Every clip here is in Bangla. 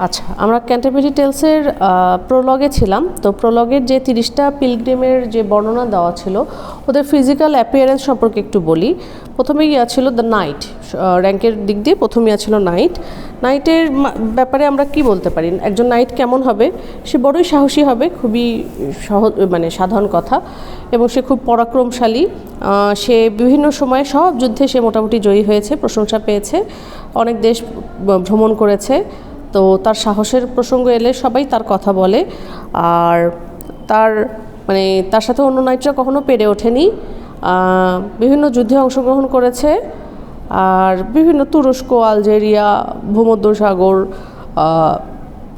আচ্ছা, আমরা ক্যান্টারবারি টেলসের প্রোলগে ছিলাম। তো প্রোলগের যে 30টা পিলগ্রিমের যে বর্ণনা দেওয়া ছিল, ওদের ফিজিক্যাল অ্যাপিয়ারেন্স সম্পর্কে একটু বলি। প্রথমেই ছিল দ্য নাইট, র্যাঙ্কের দিক দিয়ে প্রথমেই ছিল নাইট। নাইটের ব্যাপারে আমরা কি বলতে পারি, একজন নাইট কেমন হবে? সে বড়ই সাহসী হবে, খুবই সহজ মানে সাধারণ কথা, এবং সে খুব পরাক্রমশালী। সে বিভিন্ন সময়ে সব যুদ্ধে সে মোটামুটি জয়ী হয়েছে, প্রশংসা পেয়েছে, অনেক দেশ ভ্রমণ করেছে। তো তার সাহসের প্রসঙ্গ এলে সবাই তার কথা বলে। আর তার সাথে অন্য নাইটরা কখনো পেরে ওঠেনি। বিভিন্ন যুদ্ধে অংশগ্রহণ করেছে, আর বিভিন্ন তুরস্ক, আলজেরিয়া, ভূমধ্যসাগর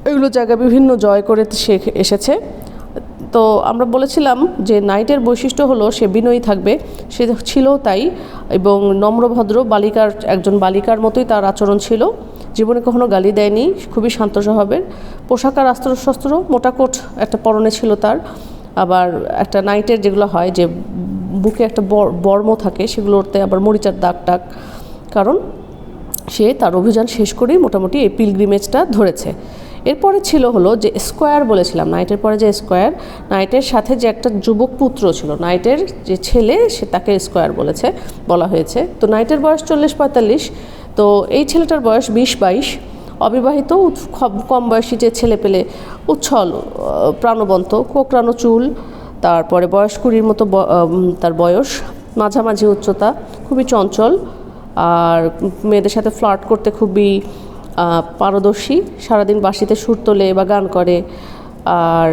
এগুলো জায়গা বিভিন্ন জয় করে সে এসেছে। তো আমরা বলেছিলাম যে নাইটের বৈশিষ্ট্য হলো সে বিনয়ী থাকবে, সে ছিল তাই, এবং নম্রভদ্র একজন বালিকার মতোই তার আচরণ ছিল। জীবনে কখনো গালি দেয়নি, খুবই শান্ত স্বভাবের। পোশাক আর অস্ত্রশস্ত্র মোটা কোট একটা পরনে ছিল তার। আবার একটা নাইটের যেগুলো হয় যে বুকে একটা বর্ম থাকে, সেগুলোতে আবার মরিচার দাগ টাক, কারণ সে তার অভিযান শেষ করেই মোটামুটি এই পিলগ্রিমেজটা ধরেছে। এরপরে ছিল হলো যে স্কোয়ার বলেছিলাম, নাইটের পরে যে স্কোয়ার, নাইটের সাথে যে একটা যুবক পুত্র ছিল, নাইটের যে ছেলে, সে তাকে স্কোয়ার বলা হয়েছে। তো নাইটের বয়স 40-45, তো এই ছেলেটার বয়স 20-22, অবিবাহিত, কম বয়সী যে ছেলে পেলে, উচ্ছল, প্রাণবন্ত, কোকড়ানো চুল, তারপরে বয়স 20-র মতো তার বয়স, মাঝামাঝি উচ্চতা, খুবই চঞ্চল, আর মেয়েদের সাথে ফ্লার্ট করতে খুবই পারদর্শী। সারাদিন বাঁশিতে সুর তোলে বা গান করে। আর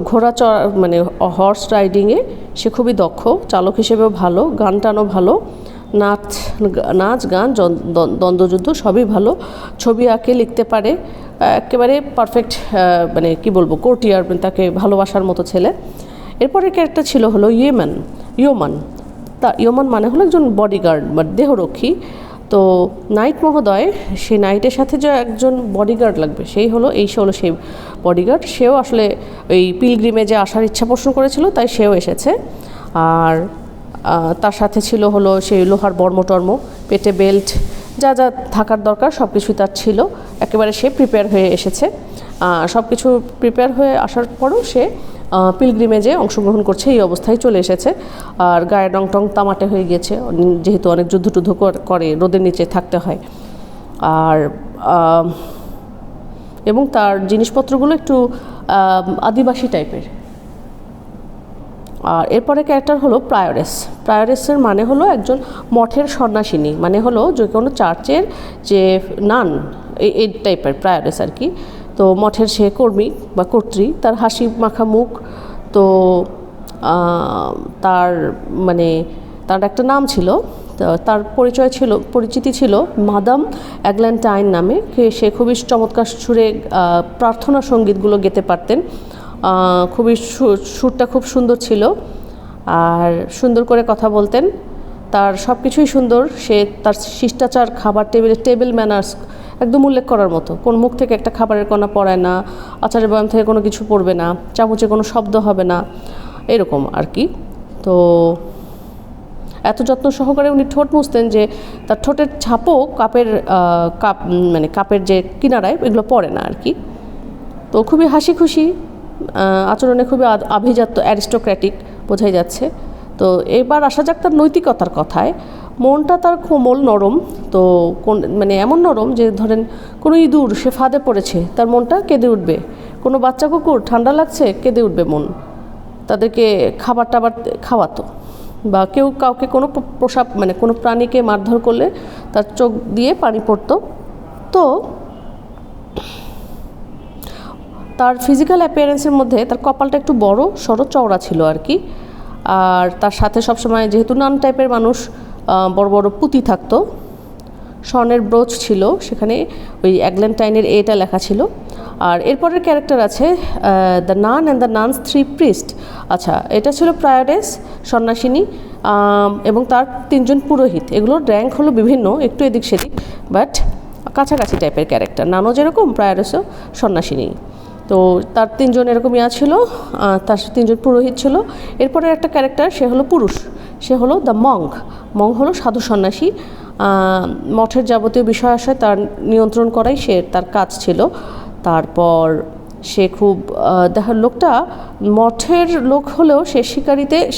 ঘোড়া মানে হর্স রাইডিংয়ে সে খুবই দক্ষ, চালক হিসেবেও ভালো, গান টানও ভালো, নাচ গান দ্বন্দ্বযুদ্ধ সবই ভালো, ছবি আঁকে, লিখতে পারে, একেবারে পারফেক্ট, মানে কি বলবো, কোর্টিয়ার, তাকে ভালোবাসার মতো ছেলে। এরপরে ক্যারেক্টার ছিল হলো ইয়োমান। ইয়োমান মানে হলো একজন বডিগার্ড বা দেহরক্ষী। তো নাইট মহোদয়, সেই নাইটের সাথে যে একজন বডিগার্ড লাগবে, সে হলো সেই বডিগার্ড। সেও আসলে ওই পিলগ্রিমেজে আসার ইচ্ছা পোষণ করেছিল, তাই সেও এসেছে। আর তার সাথে ছিল হলো সেই লোহার বর্ম, পেটে বেল্ট, যা যা থাকার দরকার সব কিছুই তার ছিল। একেবারে সে প্রিপেয়ার হয়ে এসেছে। সব কিছু প্রিপেয়ার হয়ে আসার পরেও সে পিলগ্রিমেজে অংশগ্রহণ করছে, এই অবস্থায় চলে এসেছে। আর গায়ে রং তামাটে হয়ে গিয়েছে, যেহেতু অনেক যুদ্ধ করে, রোদের নিচে থাকতে হয়। আর এবং তার জিনিসপত্রগুলো একটু আদিবাসী টাইপের। আর এরপরে ক্যারেক্টার হলো প্রায়োরেসের মানে হলো একজন মঠের সন্ন্যাসিনী, মানে হলো যে কোনো চার্চের যে নান, এই টাইপের প্রায়োরেস আর কি। তো মঠের সে কর্মী বা কর্ত্রী, তার হাসি মাখা মুখ। তো তার একটা নাম ছিল, তার পরিচিতি ছিল মাদাম এগ্ল্যান্টাইন নামে। সে খুবই চমৎকার সুরে প্রার্থনা সঙ্গীতগুলো গেতে পারতেন, খুবই সুরটা খুব সুন্দর ছিল, আর সুন্দর করে কথা বলতেন। তার সব কিছুই সুন্দর। সে তার শিষ্টাচার, খাবার টেবিল ম্যানার্স একদম উল্লেখ করার মতো। কোন মুখ থেকে একটা খাবারের কণা পড়ায় না, আচারের বয়াম থেকে কোনো কিছু পড়বে না, চামচে কোনো শব্দ হবে না, এরকম আর কি। তো এত যত্ন সহকারে উনি ঠোঁট মুছতেন যে তার ঠোঁটের ছাপও কাপের যে কিনারায় এগুলো পড়ে না আর কি। তো খুবই হাসি খুশি আচরণে, খুবই আভিজাত্য, অ্যারিস্টোক্র্যাটিক বোঝাই যাচ্ছে। তো এবার আসা যাক তার নৈতিকতার কথায়। মনটা তার কোমল, নরম। তো এমন নরম যে ধরেন কোনো ইঁদুর সে ফাঁদে পড়েছে, তার মনটা কেঁদে উঠবে। কোনো বাচ্চা কুকুর ঠান্ডা লাগছে, কেঁদে উঠবে মন। তাদেরকে খাবার টাবার খাওয়াতো, বা কেউ কাউকে কোনো কোনো প্রাণীকে মারধর করলে তার চোখ দিয়ে পানি পড়তো। তো তার ফিজিক্যাল অ্যাপিয়ারেন্সের মধ্যে তার কপালটা একটু বড় সড়ো চওড়া ছিল আর কি। আর তার সাথে সবসময়, যেহেতু নান টাইপের মানুষ, বড় বড় পুঁতি থাকতো, স্বর্ণের ব্রোচ ছিল, সেখানে ওই এগ্ল্যান্টাইনের এটা লেখা ছিল। আর এরপরের ক্যারেক্টার আছে the nun and the nuns 3 priest. আচ্ছা, এটা ছিল প্রায়োরেস, সন্ন্যাসিনী, এবং তার 3 জন পুরোহিত। এগুলোর র্যাঙ্ক হলো বিভিন্ন, একটু এদিক সেদিক, বাট কাছাকাছি টাইপের ক্যারেক্টার। নানও যেরকম, প্রায়োরেসও সন্ন্যাসিনী। তো তার 3 জন এরকম ছিল, তার 3 জন পুরোহিত ছিল। এরপরে একটা ক্যারেক্টার, সে হলো পুরুষ, সে হলো দ্য মঙ্ক হলো সাধু সন্ন্যাসী। মঠের যাবতীয় বিষয় আশয় তার নিয়ন্ত্রণ করাই তার কাজ ছিল। তারপর সে খুব লোকটা মঠের লোক হলেও সে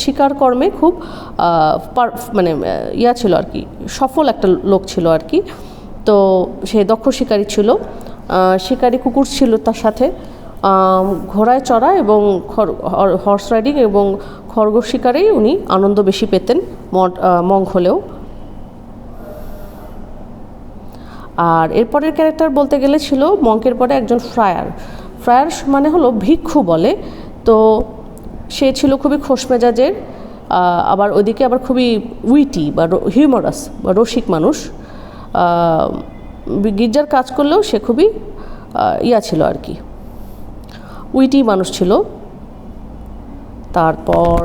শিকার কর্মে খুব মানে ছিল আর কি, সফল একটা লোক ছিল আর কি। তো সে দক্ষ শিকারী ছিল, শিকারী কুকুর ছিল তার সাথে, ঘোড়ায় চড়া এবং হর্স রাইডিং এবং খরগোশ শিকারেই উনি আনন্দ বেশি পেতেন মঙ্ক হলেও। আর এরপরের ক্যারেক্টার বলতে গেলে ছিল মঙ্কের পরে একজন ফ্রায়ার মানে হলো ভিক্ষু বলে। তো সে ছিল খুবই খোশ মেজাজের, আবার ওইদিকে আবার খুবই উইটি বা হিউমারাস বা রসিক মানুষ। গির্জার কাজ করলেও সে খুবই ছিল আর কি, উইটি মানুষ ছিল। তারপর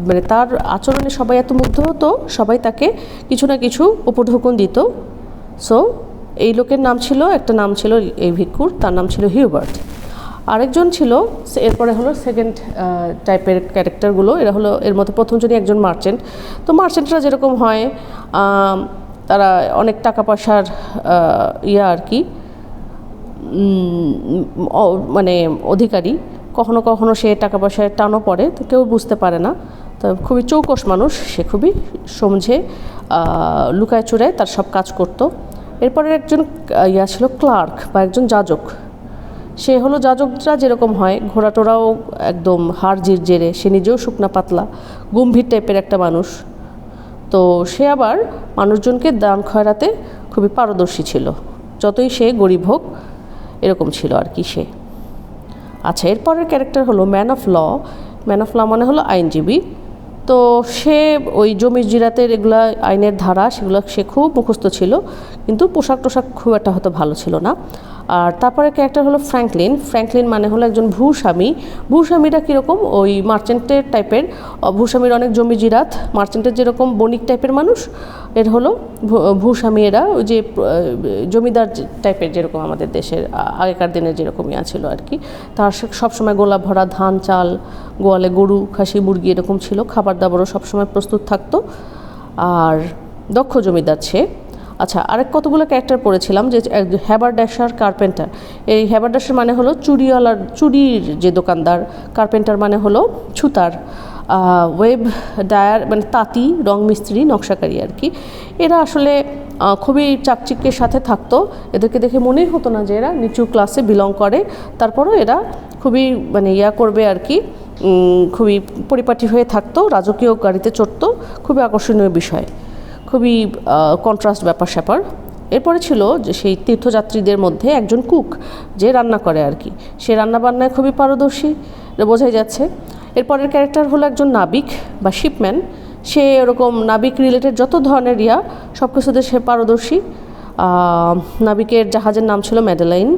মানে তার আচরণে সবাই এত মুগ্ধ হতো, সবাই তাকে কিছু না কিছু উপঢৌকন দিত। সো এই লোকের নাম ছিল, একটা নাম ছিল এই ভিক্ষুর, তার নাম ছিল হিউবার্ট। আরেকজন ছিল, এরপরে হলো সেকেন্ড টাইপের ক্যারেক্টারগুলো। এর মধ্যে প্রথমজনই একজন মার্চেন্ট। তো মার্চেন্টরা যেরকম হয়, তারা অনেক টাকা পয়সার আর কি মানে অধিকারী। কখনো কখনো সে টাকা পয়সায় টানও পড়ে, তো কেউ বুঝতে পারে না। তো খুবই চৌকস মানুষ, সে খুবই সমঝে লুকায় চুরায় তার সব কাজ করত। এরপরে একজন ছিল ক্লার্ক বা একজন যাজক। সে হলো যাজকরা যেরকম হয়, ঘোড়াটোরাও একদম হাড় জেরে, সে নিজেও শুকনা পাতলা গম্ভীর টাইপের একটা মানুষ। তো সে আবার মানুষজনকে দান খয়রাতে খুবই পারদর্শী ছিল, যতই সে গরিব হোক, এরকম ছিল আর কি সে। আচ্ছা, এরপরের ক্যারেক্টার হলো ম্যান অফ ল মানে হলো আইনজীবী। তো সে ওই জমি জিরাতের এগুলা আইনের ধারা সেগুলো সে খুব মুখস্থ ছিল, কিন্তু পোশাক টোশাক খুব একটা হয়তো ভালো ছিল না। আর তারপরে ক্যারেক্টার হলো ফ্র্যাঙ্কলিন মানে হলো একজন ভূস্বামীরা কীরকম, ওই মার্চেন্টের টাইপের। ভূস্বামীর অনেক জমি জিরাত, মার্চেন্টের যেরকম বণিক টাইপের মানুষ, এর হলো ভূস্বামী। এরা ওই যে জমিদার টাইপের, যেরকম আমাদের দেশের আগেকার দিনের যেরকম ছিল আর কি। তার সবসময় গোলা ভরা ধান চাল, গোয়ালে গরু খাসি মুরগি এরকম ছিল, খাবার দাবারও সবসময় প্রস্তুত থাকতো, আর দক্ষ জমিদার সে। আচ্ছা, আরেক কতগুলো ক্যারেক্টার পড়েছিলাম, যে হ্যাবারড্যাশার, কার্পেন্টার। এই হ্যাবারড্যাশার মানে হলো চুরির যে দোকানদার, কার্পেন্টার মানে হলো ছুতার, ওয়েব ডায়ার মানে তাঁতি, রং মিস্ত্রি, নকশাকারী আর কি। এরা আসলে খুবই চাকচিক্যের সাথে থাকতো, এদেরকে দেখে মনেই হতো না যে এরা নিচু ক্লাসে বিলং করে। তারপরও এরা খুবই মানে করবে আর কি, খুবই পরিপাটি হয়ে থাকতো, রাজকীয় গাড়িতে চড়তো, খুবই আকর্ষণীয় বিষয়, খুবই কন্ট্রাস্ট ব্যাপার স্যাপার। এরপরে ছিল যে সেই তীর্থযাত্রীদের মধ্যে একজন কুক, যে রান্না করে আর কি। সে রান্নাবান্নায় খুবই পারদর্শী, এটা বোঝাই যাচ্ছে। এরপরের ক্যারেক্টার হলো একজন নাবিক বা শিপম্যান। সে এরকম নাবিক রিলেটেড যত ধরনের সব কিছুতে সে পারদর্শী। নাবিকের জাহাজের নাম ছিল ম্যাডেলাইন।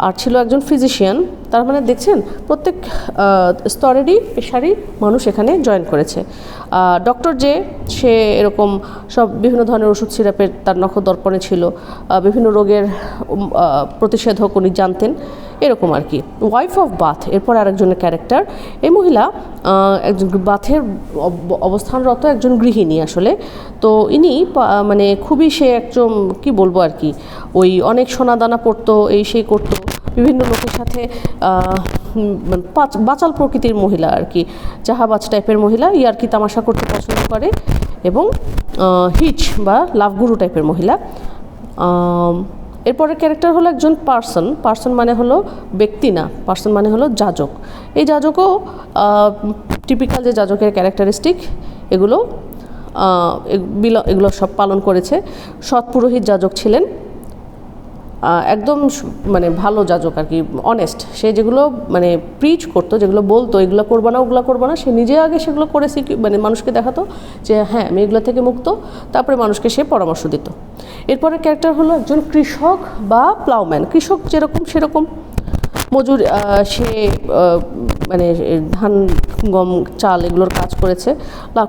আর ছিল একজন ফিজিশিয়ান। তার মানে দেখছেন প্রত্যেক স্তরেরই পেশারই মানুষ এখানে জয়েন করেছে। ডক্টর সে এরকম সব বিভিন্ন ধরনের ওষুধ সিরাপের তার নখদর্পণে ছিল, বিভিন্ন রোগের প্রতিষেধক উনি জানতেন, এরকম আর কি। ওয়াইফ অফ বাথ এরপর আরেকজনের ক্যারেক্টার। এই মহিলা একজন বাথের অবস্থানরত একজন গৃহিণী আসলে। তো ইনি মানে খুবই সে একজন কি বলবো আর কি, ওই অনেক সোনা দানা পড়তো, এই সেই করতো, বিভিন্ন লোকের সাথে বাচাল প্রকৃতির মহিলা আর কি, জাহাবাজ টাইপের মহিলা, আর কি তামাশা করতে পছন্দ করে, এবং হিচ বা লাভগুরু টাইপের মহিলা। এরপরের ক্যারেক্টার হলো একজন পার্সন মানে হলো ব্যক্তি না, পার্সন মানে হলো যাজক। এই যাজকও টিপিক্যাল যে যাজকের ক্যারেক্টারিস্টিক এগুলো সব পালন করেছে। সৎ পুরোহিত যাজক ছিলেন, একদম মানে ভালো যাজক আর কি, অনেস্ট। সে যেগুলো মানে প্রিচ করতো, যেগুলো বলতো এগুলো করবো না ওগুলো করবো না, সে নিজে আগে সেগুলো করে মানে মানুষকে দেখাতো যে হ্যাঁ আমি এগুলো থেকে মুক্ত, তারপরে মানুষকে সে পরামর্শ দিত। এরপরে ক্যারেক্টার হলো একজন কৃষক বা প্লাউম্যান। কৃষক যেরকম সেরকম মজুর, সে মানে ধান গম চাল এগুলোর কাজ করেছে,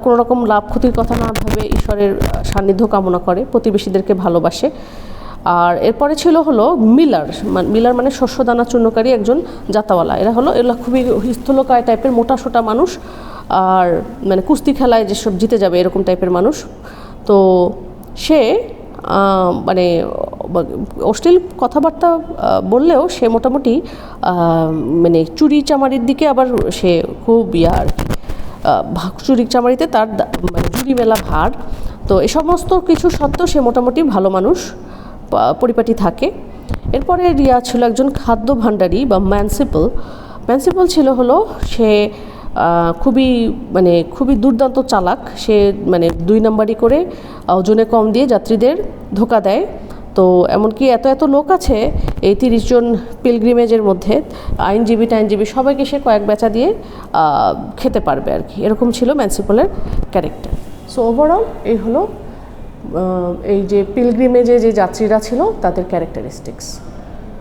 কোনো রকম লাভ ক্ষতির কথা না ভেবে ঈশ্বরের সান্নিধ্য কামনা করে, প্রতিবেশীদেরকে ভালোবাসে। আর এরপরে ছিল হলো মিলার মানে শস্য দানা চূর্ণকারী একজন জাতাওয়ালা। এরা খুবই স্থূলকায় টাইপের মোটা সোটা মানুষ, আর মানে কুস্তি খেলায় যেসব জিতে যাবে এরকম টাইপের মানুষ। তো সে মানে অশ্লীল কথাবার্তা বললেও সে মোটামুটি মানে চুরি চামারির দিকে আবার সে খুব আর কি, চুরি চামারিতে তার মানে জুড়ি মেলা ভার। তো এই সমস্ত কিছু সত্ত্বেও সে মোটামুটি ভালো মানুষ, পরিপাটি থাকে। এরপরে রিয়া ছিল একজন খাদ্য ভাণ্ডারী বা ম্যানসিপল ছিল হলো সে খুবই দুর্দান্ত চালাক। সে মানে 2 নাম্বারি করে ওজনে কম দিয়ে যাত্রীদের ধোকা দেয়। তো এমনকি এত লোক আছে এই 30 জন পিলগ্রিমেজের মধ্যে, আইনজীবী সবাইকে সে কয়েক বেচা দিয়ে খেতে পারবে আর কি। এরকম ছিল ম্যানসিপলের ক্যারেক্টার। সো ওভারঅল এই হলো এই যে পিলগ্রিমেজে যে যাত্রীরা ছিল তাদের ক্যারেক্টারিস্টিক্স।